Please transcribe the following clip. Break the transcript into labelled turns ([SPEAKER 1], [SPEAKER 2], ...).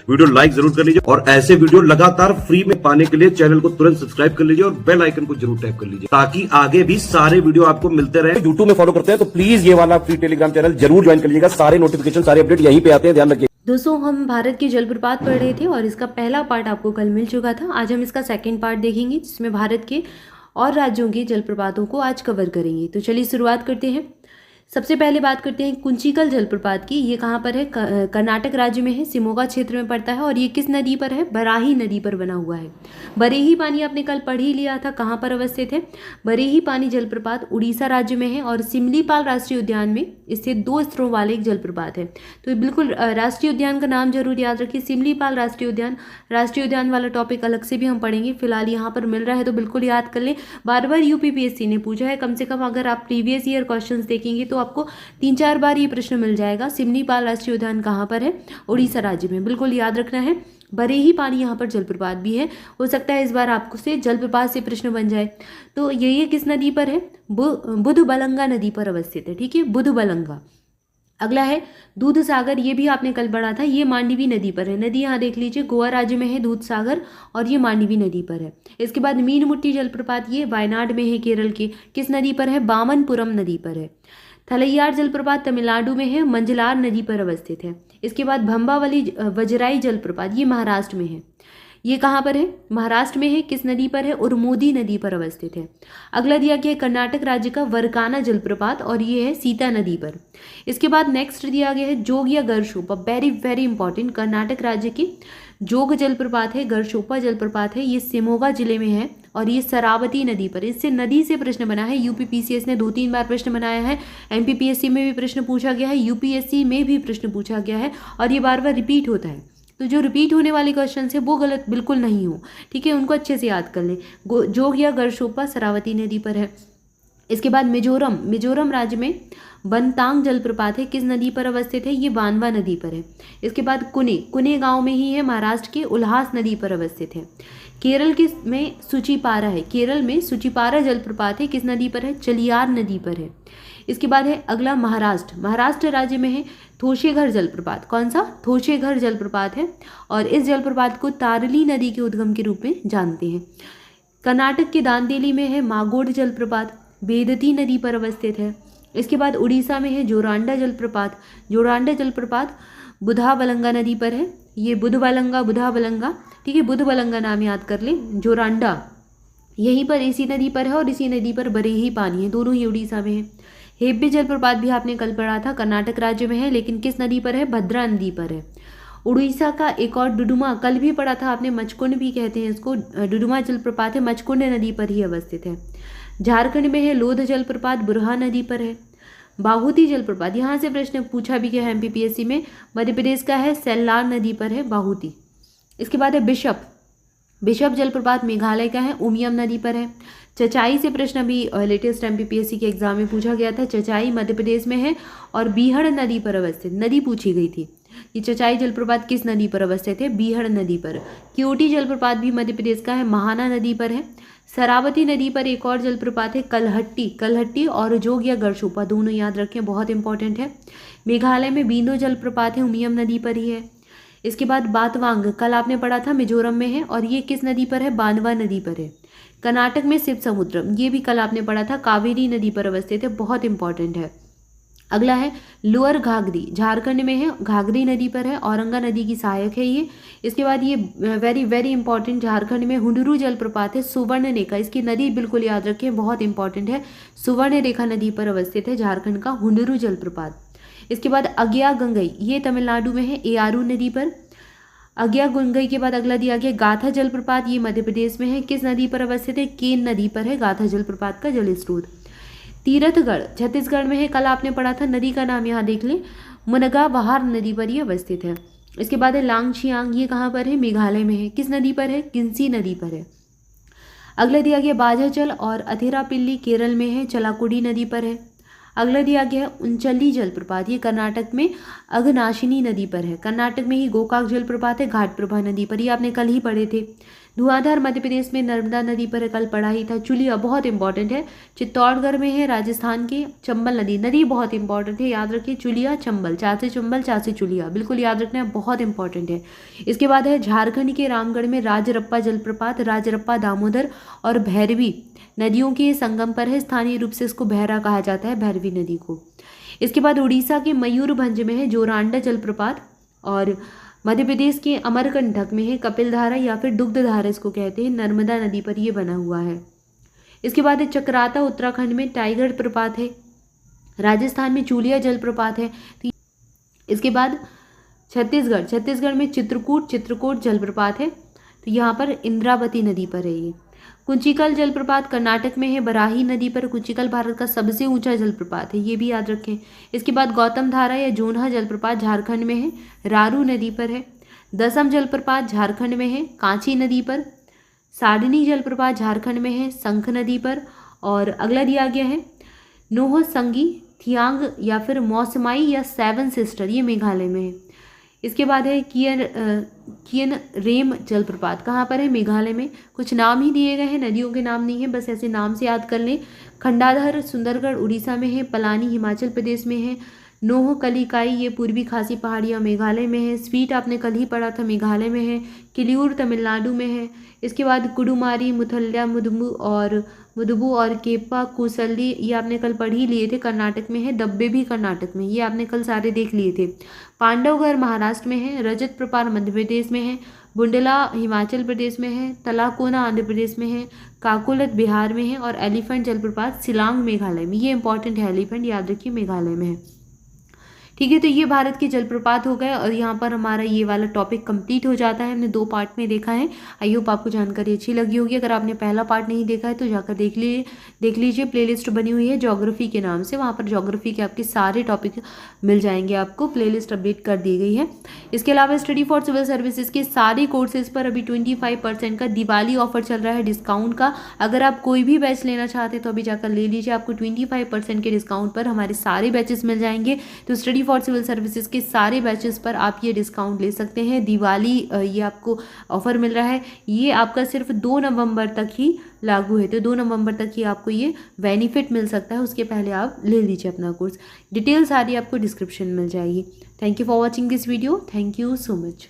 [SPEAKER 1] Video like जरूर कर लीजिए और ऐसे वीडियो लगातार फ्री में पाने के लिए चैनल को तुरंत सब्सक्राइब कर लीजिए और बेल आइकन को जरूर टैप कर लीजिए ताकि आगे भी सारे वीडियो आपको मिलते रहे। यूट्यूब में फॉलो करते हैं तो प्लीज ये वाला फ्री टेलीग्राम चैनल जरूर ज्वाइन कर लीजिएगा। सारे नोटिफिकेशन सारे अपडेट यहीं पे आते हैं, ध्यान रखिए।
[SPEAKER 2] दोस्तों हम भारत के जलप्रपात पढ़ रहे थे और इसका पहला पार्ट आपको कल मिल चुका था। आज हम इसका सेकंड पार्ट देखेंगे जिसमें भारत के और राज्यों के जलप्रपातों को आज कवर करेंगे। तो चलिए शुरुआत करते हैं। सबसे पहले बात करते हैं कुंचिकल जलप्रपात की। ये कहाँ पर है? कर्नाटक राज्य में है, शिमोगा क्षेत्र में पड़ता है और ये किस नदी पर है? बराही नदी पर बना हुआ है। बरेही पानी आपने कल पढ़ ही लिया था, कहाँ पर अवस्थित है? बरेही पानी जलप्रपात उड़ीसा राज्य में है और सिमलीपाल राष्ट्रीय उद्यान में स्थित 2 स्तरों वाले एक जलप्रपात है। तो बिल्कुल राष्ट्रीय उद्यान का नाम जरूर याद रखिए, सिमलीपाल राष्ट्रीय उद्यान। राष्ट्रीय उद्यान वाला टॉपिक अलग से भी हम पढ़ेंगे, फिलहाल यहाँ पर मिल रहा है तो बिल्कुल याद कर लें। बार बार यूपीपीएससी ने पूछा है, कम से कम अगर आप प्रीवियस ईयर क्वेश्चंस देखेंगे तो आपको 3-4 बार ये प्रश्न मिल जाएगा। सिमलीपाल राष्ट्रीय उद्यान कहाँ पर है? उड़ीसा राज्य में, बिल्कुल याद रखना है। बरेही पानी यहाँ पर जलप्रपात भी है। हो सकता है इस बार आपको से जलप्रपात से प्रश्न बन जाए। तो ये किस नदी पर है? बुधबलंगा नदी पर अवस्थित है। ठीक है, बुधबलंगा। अगला है दूधसागर। ये भी आपने कल पढ़ा था, ये मांडवी नदी पर है। नदी यहाँ देख लीजिए, गोवा राज्य में है दूधसागर और ये मांडवी नदी पर है। इसके बाद मीनमुट्टी जलप्रपात, ये वायनाड में है, केरल के। किस नदी पर है? बामनपुरम नदी पर है। थलैयार जलप्रपात तमिलनाडु में है, मंजलार नदी पर अवस्थित है। इसके बाद भंबावली वजराई जलप्रपात, ये महाराष्ट्र में है। ये कहाँ पर है? महाराष्ट्र में है। किस नदी पर है? उर्मोदी नदी पर अवस्थित है। अगला दिया गया है कर्नाटक राज्य का वरकाना जलप्रपात और ये है सीता नदी पर। इसके बाद नेक्स्ट दिया गया है जोग या गरशोपा, वेरी वेरी इंपॉर्टेंट। कर्नाटक राज्य की जोग जलप्रपात है, गरशोपा जलप्रपात है, ये शिमोगा जिले में है और ये शरावती नदी पर। इससे नदी से प्रश्न बना है। यूपीपीसीएस ने 2-3 बार प्रश्न बनाया है, एमपीपीएससी में भी प्रश्न पूछा गया है, यूपीएससी में भी प्रश्न पूछा गया है और ये बार बार रिपीट होता है। तो जो रिपीट होने वाले क्वेश्चन है वो गलत बिल्कुल नहीं हो, ठीक है, उनको अच्छे से याद कर लें। जोग या गरशोपा शरावती नदी पर है। इसके बाद मिजोरम राज्य में बनतांग जलप्रपात है। किस नदी पर अवस्थित है? ये बानवा नदी पर है। इसके बाद कुने गांव में ही है, महाराष्ट्र के उल्हास नदी पर अवस्थित है। केरल के में सूचीपारा है, केरल में सूचीपारा जलप्रपात है। किस नदी पर है? चलियार नदी पर है। इसके बाद है अगला महाराष्ट्र राज्य में है थोशेघर जलप्रपात। कौन सा? थोशेघर जलप्रपात है और इस जलप्रपात को तारली नदी के उद्गम के रूप में जानते हैं। कर्नाटक के दांदेली में है मागोड जलप्रपात, वेदती नदी पर अवस्थित है। इसके बाद उड़ीसा में है जोरांडा जलप्रपात। जोरांडा जलप्रपात बुधाबलंगा नदी पर है। ये बुधाबलंगा, ठीक है, बुधबलंगा नाम याद कर लें। जोरांडा यहीं पर इसी नदी पर है और इसी नदी पर बरेही पानी है, दोनों ही उड़ीसा में है। हेब्बे जलप्रपात भी आपने कल पढ़ा था, कर्नाटक राज्य में है, लेकिन किस नदी पर है? भद्रा नदी पर है। उड़ीसा का एक और डुडुमा, कल भी पढ़ा था आपने, मचकुंड भी कहते हैं इसको, डुडुमा जलप्रपात है, मचकुंड नदी पर ही अवस्थित है। झारखंड में है लोध जलप्रपात, बुरहा नदी पर है। बाहुती जलप्रपात, यहाँ से प्रश्न पूछा भी गया है एमपीपीएससी में, मध्य प्रदेश का है, सेल्लार नदी पर है बाहुती। इसके बाद है बिशप जलप्रपात मेघालय का है, उमियम नदी पर है। चचाई से प्रश्न अभी लेटेस्ट एमपीपीएससी के एग्जाम में पूछा गया था, चचाई मध्य प्रदेश में है और बीहड़ नदी पर अवस्थित। नदी पूछी गई थी, ये चचाई जलप्रपात किस नदी पर अवस्थित है? बीहड़ नदी पर। क्योटी जलप्रपात भी मध्य प्रदेश का है, महाना नदी पर है। शरावती नदी पर एक और जलप्रपात है कलहट्टी और जोग या गरशोपा, दोनों याद रखें, बहुत इंपॉर्टेंट है। मेघालय में बीनो जलप्रपात है, उमियम नदी पर ही है। इसके बाद बातवांग, कल आपने पढ़ा था, मिजोरम में है और ये किस नदी पर है? बानवा नदी पर है। कर्नाटक में शिव समुद्रम, ये भी कल आपने पढ़ा था, कावेरी नदी पर अवस्थित है, बहुत इंपॉर्टेंट है। अगला है लोअर घाघरी, झारखंड में है, घाघरी नदी पर है, औरंगा नदी की सहायक है ये। इसके बाद ये वेरी वेरी इंपॉर्टेंट, झारखंड में हुंडरू जलप्रपात है, सुवर्णरेखा, इसकी नदी बिल्कुल याद रखें, बहुत इंपॉर्टेंट है, सुवर्णरेखा नदी पर अवस्थित है झारखंड का हुंडरू जलप्रपात। इसके बाद अज्ञा गंगई, ये तमिलनाडु में है, एआरू नदी पर। अज्ञा गंगई के बाद अगला दिया गया गाथा जलप्रपात, ये मध्य प्रदेश में है। किस नदी पर अवस्थित है? केन नदी पर है गाथा जलप्रपात का जल स्रोत। तीरथगढ़ छत्तीसगढ़ में है, कल आपने पढ़ा था, नदी का नाम यहाँ देख लें, मुनगावहार नदी पर ये अवस्थित है। इसके बाद है लांगशियांग, ये कहाँ पर है? मेघालय में है। किस नदी पर है? किन्सी नदी पर है। अगला दिया गया बाझाचल और अथिरापिल्ली, केरल में है, चलाकुडी नदी पर है। अगला दिया गया है उंचल्ली जलप्रपात, ये कर्नाटक में अघनाशिनी नदी पर है। कर्नाटक में ही गोकाक जलप्रपात है, घाटप्रभा नदी पर, ये आपने कल ही पढ़े थे। धुआंधार मध्य प्रदेश में नर्मदा नदी पर कल पढ़ा ही था। चुलिया बहुत इंपॉर्टेंट है, चित्तौड़गढ़ में है राजस्थान की। चंबल नदी बहुत इंपॉर्टेंट है, याद रखिए, चुलिया चंबल, चंबल से चुलिया, बिल्कुल याद रखना है, बहुत इंपॉर्टेंट है। इसके बाद है झारखंड के रामगढ़ में राजरप्पा जलप्रपात, राजरप्पा, दामोदर और भैरवी नदियों के संगम पर है। स्थानीय रूप से इसको भैरा कहा जाता है, भैरवी नदी को। इसके बाद उड़ीसा के मयूरभंज में है जोरांडा जलप्रपात, और मध्य प्रदेश के अमरकंटक में है कपिलधारा या फिर दुग्धधारा इसको कहते हैं, नर्मदा नदी पर ये बना हुआ है। इसके बाद है चक्राता, उत्तराखंड में टाइगर प्रपात है। राजस्थान में चूलिया जलप्रपात है। इसके बाद छत्तीसगढ़ में चित्रकूट जलप्रपात है, तो यहाँ पर इंद्रावती नदी पर है ये। कुंचिकल जलप्रपात कर्नाटक में है, बराही नदी पर। कुंचिकल भारत का सबसे ऊंचा जलप्रपात है, ये भी याद रखें। इसके बाद गौतम धारा या जोन्हा जलप्रपात झारखंड में है, रारू नदी पर है। दसम जलप्रपात झारखंड में है, कांची नदी पर। साडनी जलप्रपात झारखंड में है, शंख नदी पर। और अगला दिया गया है नोहसंगी थियांग या फिर मौसमाई या सेवन सिस्टर, ये मेघालय में है। इसके बाद है कियन रेम जलप्रपात, कहाँ पर है, मेघालय में। कुछ नाम ही दिए गए हैं, नदियों के नाम नहीं है, बस ऐसे नाम से याद कर लें। खंडाधर सुंदरगढ़ उड़ीसा में है। पलानी हिमाचल प्रदेश में है। नोह कलिकाई ये पूर्वी खासी पहाड़ियाँ मेघालय में है। स्वीट आपने कल ही पढ़ा था, मेघालय में है। किलियूर तमिलनाडु में है। इसके बाद कुडुमारी, मुथल्या, मुदुबू और केप्पा कुसली ये आपने कल पढ़ ही लिए थे, कर्नाटक में है। दब्बे भी कर्नाटक में, ये आपने कल सारे देख लिए थे। पांडवगढ़ महाराष्ट्र में है। रजत प्रपात मध्य प्रदेश में है। बुंडला हिमाचल प्रदेश में है। तलाकोना आंध्र प्रदेश में है। काकोलत बिहार में है। और एलिफेंट जलप्रपात शिलांग मेघालय में, ये इंपॉर्टेंट है, एलिफेंट याद रखिए, मेघालय में है। ठीक है, तो ये भारत के जलप्रपात हो गए और यहाँ पर हमारा ये वाला टॉपिक कंप्लीट हो जाता है। हमने 2 पार्ट में देखा है। आई होप आपको जानकारी अच्छी लगी होगी। अगर आपने पहला पार्ट नहीं देखा है तो जाकर देख लीजिए। प्लेलिस्ट बनी हुई है ज्योग्राफी के नाम से, वहाँ पर ज्योग्राफी के आपके सारे टॉपिक मिल जाएंगे आपको, प्लेलिस्ट अपडेट कर दी गई है। इसके अलावा स्टडी फॉर सिविल सर्विसेज के सारे कोर्सेज पर अभी 25% का दिवाली ऑफर चल रहा है डिस्काउंट का। अगर आप कोई भी बैच लेना चाहते हैं तो अभी जाकर ले लीजिए, आपको 25% के डिस्काउंट पर हमारे सारे बैचेस मिल जाएंगे। तो स्टडी फॉर सिविल सर्विसेज के सारे बैचेस पर आप ये डिस्काउंट ले सकते हैं। दिवाली ये आपको ऑफर मिल रहा है, ये आपका सिर्फ 2 नवंबर तक ही लागू है, तो 2 नवंबर तक ही आपको ये बेनिफिट मिल सकता है। उसके पहले आप ले लीजिए अपना कोर्स। डिटेल सारी आपको डिस्क्रिप्शन मिल जाएगी। Thank you for watching this video. Thank you so much.